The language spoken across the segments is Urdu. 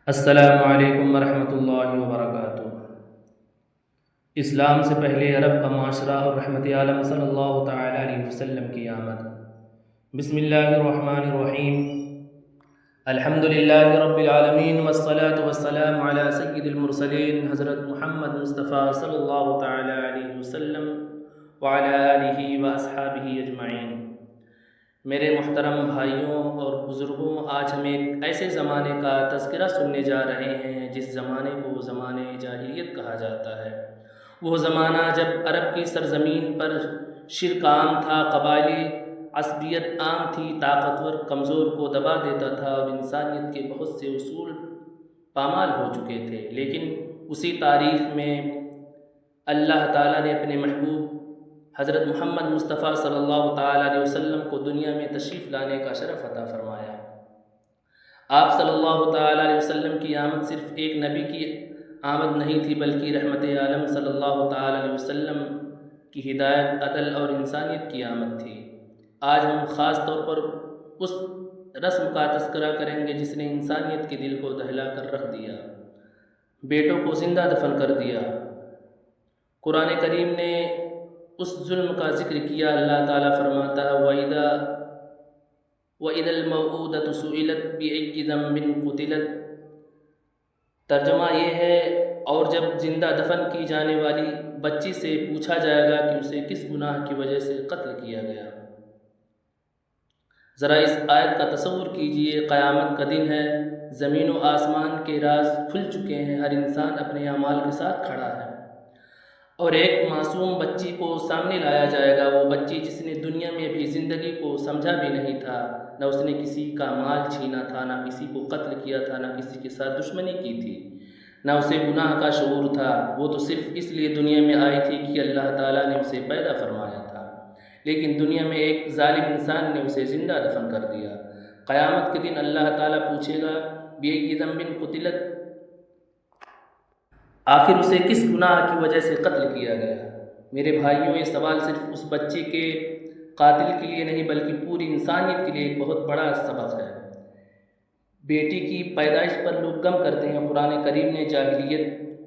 السلام علیکم ورحمۃ اللہ وبرکاتہ۔ اسلام سے پہلے عرب کا معاشرہ اور رحمت عالم صلی اللہ تعالی علیہ وسلم کی آمد۔ بسم اللہ الرحمن الرحیم۔ الحمد للہ رب العالمین والصلاة والسلام علی سید المرسلین حضرت محمد مصطفیٰ صلی اللہ تعالی علیہ وسلم وعلی آلہ واصحابہ اجمعین۔ میرے محترم بھائیوں اور بزرگوں، آج ہم ایک ایسے زمانے کا تذکرہ سننے جا رہے ہیں جس زمانے کو زمانے جاہلیت کہا جاتا ہے۔ وہ زمانہ جب عرب کی سرزمین پر شرک عام تھا، قبائلی عصبیت عام تھی، طاقتور کمزور کو دبا دیتا تھا اور انسانیت کے بہت سے اصول پامال ہو چکے تھے۔ لیکن اسی تاریخ میں اللہ تعالیٰ نے اپنے محبوب حضرت محمد مصطفیٰ صلی اللہ تعالیٰ علیہ وسلم کو دنیا میں تشریف لانے کا شرف عطا فرمایا۔ آپ صلی اللہ تعالیٰ علیہ وسلم کی آمد صرف ایک نبی کی آمد نہیں تھی، بلکہ رحمت عالم صلی اللہ تعالیٰ علیہ وسلم کی ہدایت، عدل اور انسانیت کی آمد تھی۔ آج ہم خاص طور پر اس رسم کا تذکرہ کریں گے جس نے انسانیت کے دل کو دہلا کر رکھ دیا، بیٹوں کو زندہ دفن کر دیا۔ قرآن کریم نے اس ظلم کا ذکر کیا۔ اللہ تعالیٰ فرماتا ہے وَإِذَا الْمَوْءُودَةُ سُئِلَتْ بِأَيِّ ذَنبٍ قُتِلَتْ۔ ترجمہ یہ ہے، اور جب زندہ دفن کی جانے والی بچی سے پوچھا جائے گا کہ اسے کس گناہ کی وجہ سے قتل کیا گیا۔ ذرا اس آیت کا تصور کیجئے، قیامت کا دن ہے، زمین و آسمان کے راز کھل چکے ہیں، ہر انسان اپنے اعمال کے ساتھ کھڑا ہے اور ایک معصوم بچی کو سامنے لایا جائے گا۔ وہ بچی جس نے دنیا میں ابھی زندگی کو سمجھا بھی نہیں تھا، نہ اس نے کسی کا مال چھینا تھا، نہ کسی کو قتل کیا تھا، نہ کسی کے ساتھ دشمنی کی تھی، نہ اسے گناہ کا شعور تھا۔ وہ تو صرف اس لیے دنیا میں آئی تھی کہ اللہ تعالیٰ نے اسے پیدا فرمایا تھا، لیکن دنیا میں ایک ظالم انسان نے اسے زندہ دفن کر دیا۔ قیامت کے دن اللہ تعالیٰ پوچھے گا بِأَيِّ ذَنبٍ قُتِلَتْ، آخر اسے کس گناہ کی وجہ سے قتل کیا گیا؟ میرے بھائیوں، یہ سوال صرف اس بچے کے قاتل کے لیے نہیں بلکہ پوری انسانیت کے لیے ایک بہت بڑا سبق ہے۔ بیٹی کی پیدائش پر لوگ غم کرتے ہیں۔ قرآن کریم نے جاہلیت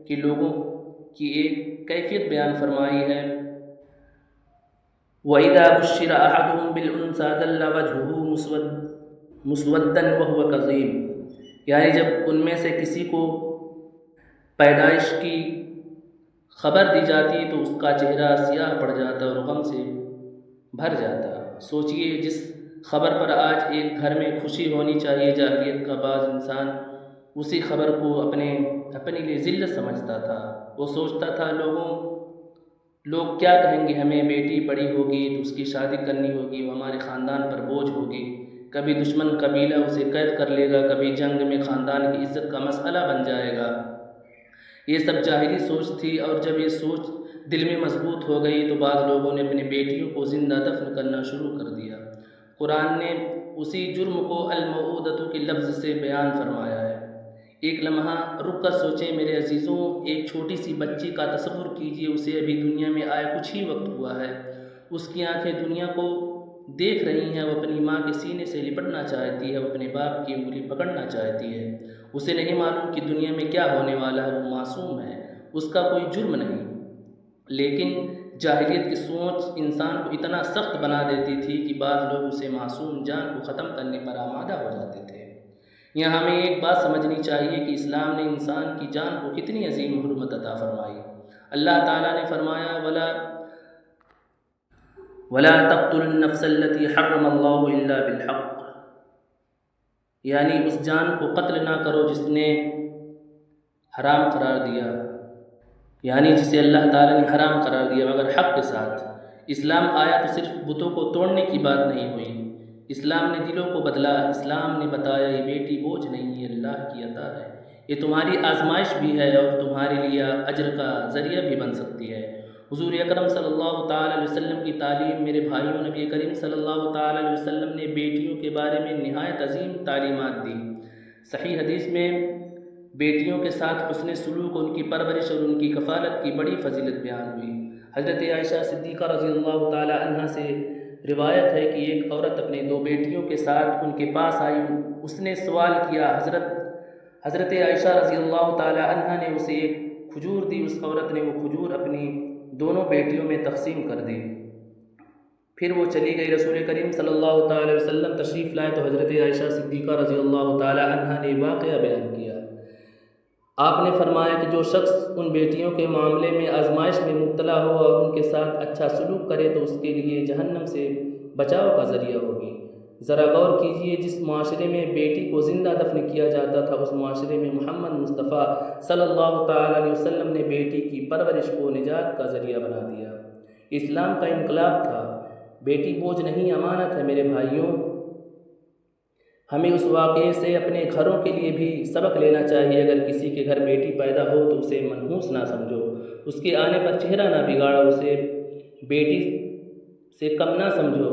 کے لوگوں کی ایک کیفیت بیان فرمائی ہے، وَإِذَا بُشِّرَ أَحَدُهُم بِالْأُنثىٰ ظَلَّ وَجْهُهُ مُسْوَدًّا وَهُوَ كَظِيمٌ، یعنی جب ان میں سے کسی کو پیدائش کی خبر دی جاتی تو اس کا چہرہ سیاہ پڑ جاتا اور غم سے بھر جاتا۔ سوچئے، جس خبر پر آج ایک گھر میں خوشی ہونی چاہیے، جاہلیت کا بعض انسان اسی خبر کو اپنے لیے ذلت سمجھتا تھا۔ وہ سوچتا تھا لوگ کیا کہیں گے، ہمیں بیٹی بڑی ہوگی تو اس کی شادی کرنی ہوگی، وہ ہمارے خاندان پر بوجھ ہوگی، کبھی دشمن قبیلہ اسے قید کر لے گا، کبھی جنگ میں خاندان کی عزت کا مسئلہ بن جائے گا۔ یہ سب جاہلی سوچ تھی، اور جب یہ سوچ دل میں مضبوط ہو گئی تو بعض لوگوں نے اپنی بیٹیوں کو زندہ دفن کرنا شروع کر دیا۔ قرآن نے اسی جرم کو الموعودۃ کے لفظ سے بیان فرمایا ہے۔ ایک لمحہ رک کر سوچیں میرے عزیزوں، ایک چھوٹی سی بچی کا تصور کیجئے، اسے ابھی دنیا میں آئے کچھ ہی وقت ہوا ہے، اس کی آنکھیں دنیا کو دیکھ رہی ہیں، وہ اپنی ماں کے سینے سے لپٹنا چاہتی ہے، وہ اپنے باپ کی انگلی پکڑنا چاہتی ہے۔ اسے نہیں معلوم کہ دنیا میں کیا ہونے والا ہے، وہ معصوم ہے، اس کا کوئی جرم نہیں، لیکن جاہلیت کی سوچ انسان کو اتنا سخت بنا دیتی تھی کہ بعض لوگ اسے معصوم جان کو ختم کرنے پر آمادہ ہو جاتے تھے۔ یہاں ہمیں ایک بات سمجھنی چاہیے کہ اسلام نے انسان کی جان کو کتنی عظیم حرمت عطا فرمائی۔ اللہ تعالیٰ نے فرمایا وَلَا تَقْتُلُوا النَّفْسَ الَّتِي حَرَّمَ اللَّهُ إِلَّا بِالْحَقِّ، یعنی اس جان کو قتل نہ کرو جس نے حرام قرار دیا، یعنی جسے اللہ تعالیٰ نے حرام قرار دیا مگر حق کے ساتھ۔ اسلام آیا تو صرف بتوں کو توڑنے کی بات نہیں ہوئی، اسلام نے دلوں کو بدلا۔ اسلام نے بتایا یہ بیٹی بوجھ نہیں، یہ اللہ کی عطا ہے، یہ تمہاری آزمائش بھی ہے اور تمہارے لیے اجر کا ذریعہ بھی بن سکتی ہے۔ حضور اکرم صلی اللہ تعالیٰ علیہ وسلم کی تعلیم، میرے بھائیوں، نبی کریم صلی اللہ تعالیٰ علیہ وسلم نے بیٹیوں کے بارے میں نہایت عظیم تعلیمات دی۔ صحیح حدیث میں بیٹیوں کے ساتھ حسن سلوک، ان کی پرورش اور ان کی کفالت کی بڑی فضیلت بیان ہوئی۔ حضرت عائشہ صدیقہ رضی اللہ تعالیٰ عنہا سے روایت ہے کہ ایک عورت اپنے 2 بیٹیوں کے ساتھ ان کے پاس آئی، اس نے سوال کیا، حضرت حضرت عائشہ رضی اللہ تعالی عنہا نے اسے ایک کھجور دی، اس عورت نے وہ کھجور اپنی دونوں بیٹیوں میں تقسیم کر دی، پھر وہ چلی گئی۔ رسول کریم صلی اللہ تعالی علیہ وسلم تشریف لائے تو حضرت عائشہ صدیقہ رضی اللہ تعالی عنہا نے واقعہ بیان کیا۔ آپ نے فرمایا کہ جو شخص ان بیٹیوں کے معاملے میں آزمائش میں مبتلا ہو اور ان کے ساتھ اچھا سلوک کرے تو اس کے لیے جہنم سے بچاؤ کا ذریعہ ہوگی۔ ذرا غور کیجئے، جس معاشرے میں بیٹی کو زندہ دفن کیا جاتا تھا اس معاشرے میں محمد مصطفیٰ صلی اللہ تعالی علیہ وسلم نے بیٹی کی پرورش کو نجات کا ذریعہ بنا دیا۔ اسلام کا انقلاب تھا۔ بیٹی بوجھ نہیں، امانت ہے۔ میرے بھائیوں، ہمیں اس واقعے سے اپنے گھروں کے لیے بھی سبق لینا چاہیے۔ اگر کسی کے گھر بیٹی پیدا ہو تو اسے منحوس نہ سمجھو، اس کے آنے پر چہرہ نہ بگاڑو، اسے بیٹی سے کم نہ سمجھو،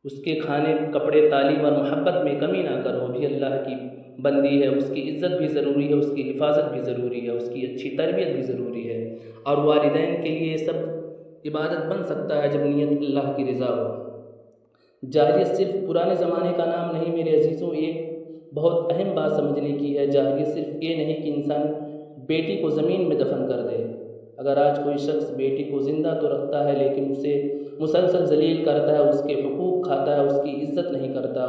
اس کے کھانے، کپڑے، تعلیم اور محبت میں کمی نہ کرو، بھی اللہ کی بندی ہے، اس کی عزت بھی ضروری ہے، اس کی حفاظت بھی ضروری ہے، اس کی اچھی تربیت بھی ضروری ہے، اور والدین کے لیے سب عبادت بن سکتا ہے جب نیت اللہ کی رضا ہو۔ جاہلیت صرف پرانے زمانے کا نام نہیں میرے عزیزوں، ایک بہت اہم بات سمجھنے کی ہے۔ جاہلیت صرف یہ نہیں کہ انسان بیٹی کو زمین میں دفن کر دے۔ اگر آج کوئی شخص بیٹی کو زندہ تو رکھتا ہے لیکن اسے مسلسل ذلیل کرتا ہے، اس کے حقوق کھاتا ہے، اس کی عزت نہیں کرتا،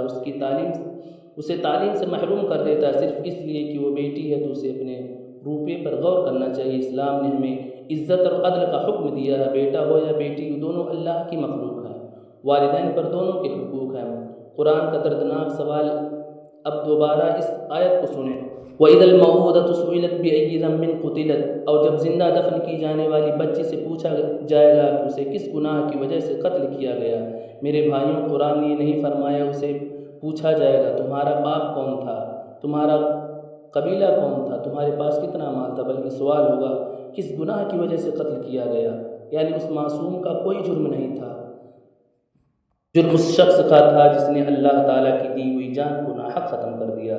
اسے تعلیم سے محروم کر دیتا ہے صرف اس لیے کہ وہ بیٹی ہے، تو اسے اپنے روپے پر غور کرنا چاہیے۔ اسلام نے ہمیں عزت اور عدل کا حکم دیا ہے۔ بیٹا ہو یا بیٹی، دونوں اللہ کی مخلوق ہیں، والدین پر دونوں کے حقوق ہیں۔ قرآن کا دردناک سوال اب دوبارہ اس آیت کو سنیں، وَإِذَا الْمَوْءُودَةُ سُئِلَتْ بِأَيِّ ذَنبٍ قُتِلَتْ، اور جب زندہ دفن کی جانے والی بچی سے پوچھا جائے گا کہ اسے کس گناہ کی وجہ سے قتل کیا گیا۔ میرے بھائیوں، قرآن نے یہ نہیں فرمایا اسے پوچھا جائے گا تمہارا باپ کون تھا، تمہارا قبیلہ کون تھا، تمہارے پاس کتنا مال تھا، بلکہ سوال ہوگا کس گناہ کی وجہ سے قتل کیا گیا۔ یعنی اس معصوم کا کوئی جرم نہیں تھا، جرم اس شخص کا تھا جس نے اللہ تعالیٰ کی دی ہوئی جان کو ناحق ختم کر دیا۔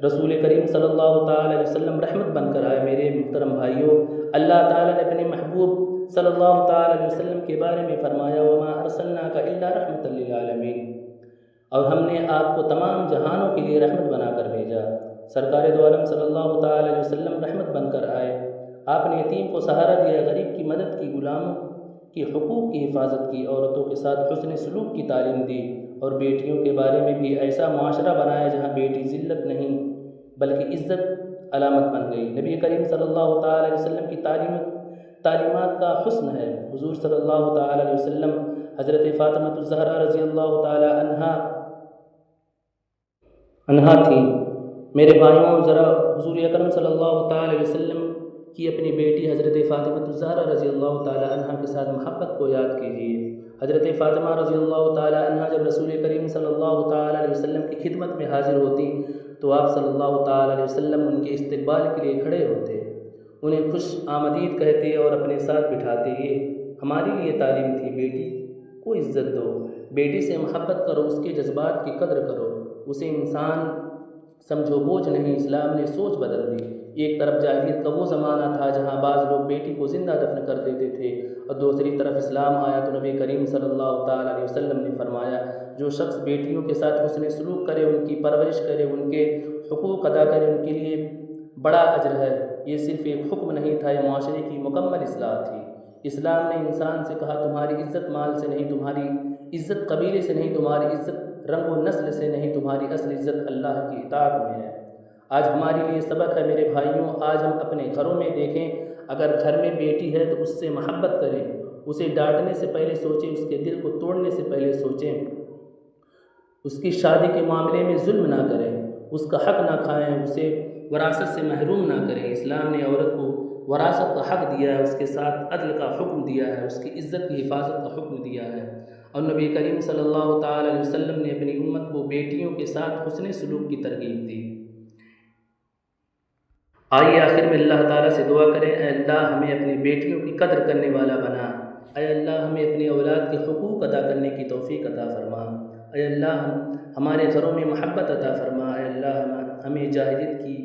رسول کریم صلی اللہ تعالیٰ علیہ وسلم رحمت بن کر آئے۔ میرے محترم بھائیوں، اللہ تعالیٰ نے اپنے محبوب صلی اللہ تعالیٰ علیہ وسلم کے بارے میں فرمایا، وَمَا أَرْسَلْنَاكَ إِلَّا رَحْمَةً لِّلْعَالَمِينَ، اور ہم نے آپ کو تمام جہانوں کے لیے رحمت بنا کر بھیجا۔ سرکار دو عالم صلی اللہ تعالیٰ علیہ وسلم رحمت بن کر آئے۔ آپ نے یتیم کو سہارا دیا، غریب کی مدد کی، غلاموں کی حقوق کی حفاظت کی، عورتوں کے ساتھ حسن سلوک کی تعلیم دی، اور بیٹیوں کے بارے میں بھی ایسا معاشرہ بنایا جہاں بیٹی ذلت نہیں بلکہ عزت علامت بن گئی۔ نبی کریم صلی اللہ تعالیٰ علیہ وسلم کی تعلیمات کا حسن ہے۔ حضور صلی اللہ تعالیٰ علیہ وسلم حضرت فاطمہ الزہرا رضی اللہ تعالیٰ عنہا تھی۔ میرے بھائیوں، ذرا حضور اکرم صلی اللہ تعالیٰ علیہ وسلم کی اپنی بیٹی حضرت فاطمہ الزہرا رضی اللہ تعالیٰ عنہا کے ساتھ محبت کو یاد کیجیے۔ حضرت فاطمہ رضی اللہ تعالیٰ عنہا جب رسول کریم صلی اللہ تعالیٰ علیہ وسلم کی خدمت میں حاضر ہوتی تو آپ صلی اللہ تعالیٰ علیہ وسلم ان کے استقبال کے لیے کھڑے ہوتے، انہیں خوش آمدید کہتے اور اپنے ساتھ بٹھاتے۔ یہ ہمارے لیے تعلیم تھی، بیٹی کو عزت دو، بیٹی سے محبت کرو، اس کے جذبات کی قدر کرو، اسے انسان سمجھو، بوجھ نہیں۔ اسلام نے سوچ بدل دی۔ ایک طرف جاہلیت کا وہ زمانہ تھا جہاں بعض لوگ بیٹی کو زندہ دفن کر دیتے تھے، اور دوسری طرف اسلام آیا تو نبی کریم صلی اللہ تعالیٰ علیہ وسلم نے فرمایا، جو شخص بیٹیوں کے ساتھ حسن سلوک کرے، ان کی پرورش کرے، ان کے حقوق ادا کرے، ان کے لیے بڑا اجر ہے۔ یہ صرف ایک حکم نہیں تھا، یہ معاشرے کی مکمل اصلاح تھی۔ اسلام نے انسان سے کہا، تمہاری عزت مال سے نہیں، تمہاری عزت قبیلے سے نہیں، تمہاری عزت رنگ و نسل سے نہیں، تمہاری اصل عزت اللہ کی اطاعت میں ہے۔ آج ہمارے لیے سبق ہے میرے بھائیوں، آج ہم اپنے گھروں میں دیکھیں، اگر گھر میں بیٹی ہے تو اس سے محبت کریں، اسے ڈانٹنے سے پہلے سوچیں، اس کے دل کو توڑنے سے پہلے سوچیں، اس کی شادی کے معاملے میں ظلم نہ کریں، اس کا حق نہ کھائیں، اسے وراثت سے محروم نہ کریں۔ اسلام نے عورت کو وراثت کا حق دیا ہے، اس کے ساتھ عدل کا حکم دیا ہے، اس کی عزت کی حفاظت کا حکم دیا ہے، اور نبی کریم صلی اللہ تعالیٰ علیہ وسلم نے اپنی امت کو بیٹیوں کے ساتھ حسن سلوک کی ترغیب دی۔ آئیے آخر میں اللہ تعالیٰ سے دعا کریں، اے اللہ ہمیں اپنی بیٹیوں کی قدر کرنے والا بنا، اے اللہ ہمیں اپنی اولاد کے حقوق ادا کرنے کی توفیق عطا فرما، اے اللہ ہمارے گھروں میں محبت عطا فرما، اے اللہ ہمیں جاہلیت کی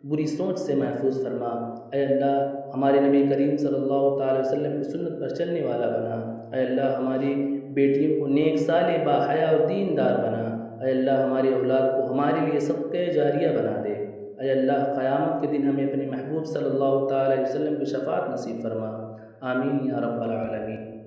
بری سوچ سے محفوظ فرما، اے اللہ ہمارے نبی کریم صلی اللہ تعالی وسلم کی سنت پر چلنے والا بنا، اے اللہ ہماری بیٹیوں کو نیک صالح باحیا اور دیندار بنا، اے اللہ ہماری اولاد کو ہمارے لیے صدقہ جاریہ بنا دے۔ اے اللہ قیامت کے دن ہمیں اپنے محبوب صلی اللہ تعالی علیہ وسلم کی شفاعت نصیب فرما، آمین یا رب العالمین۔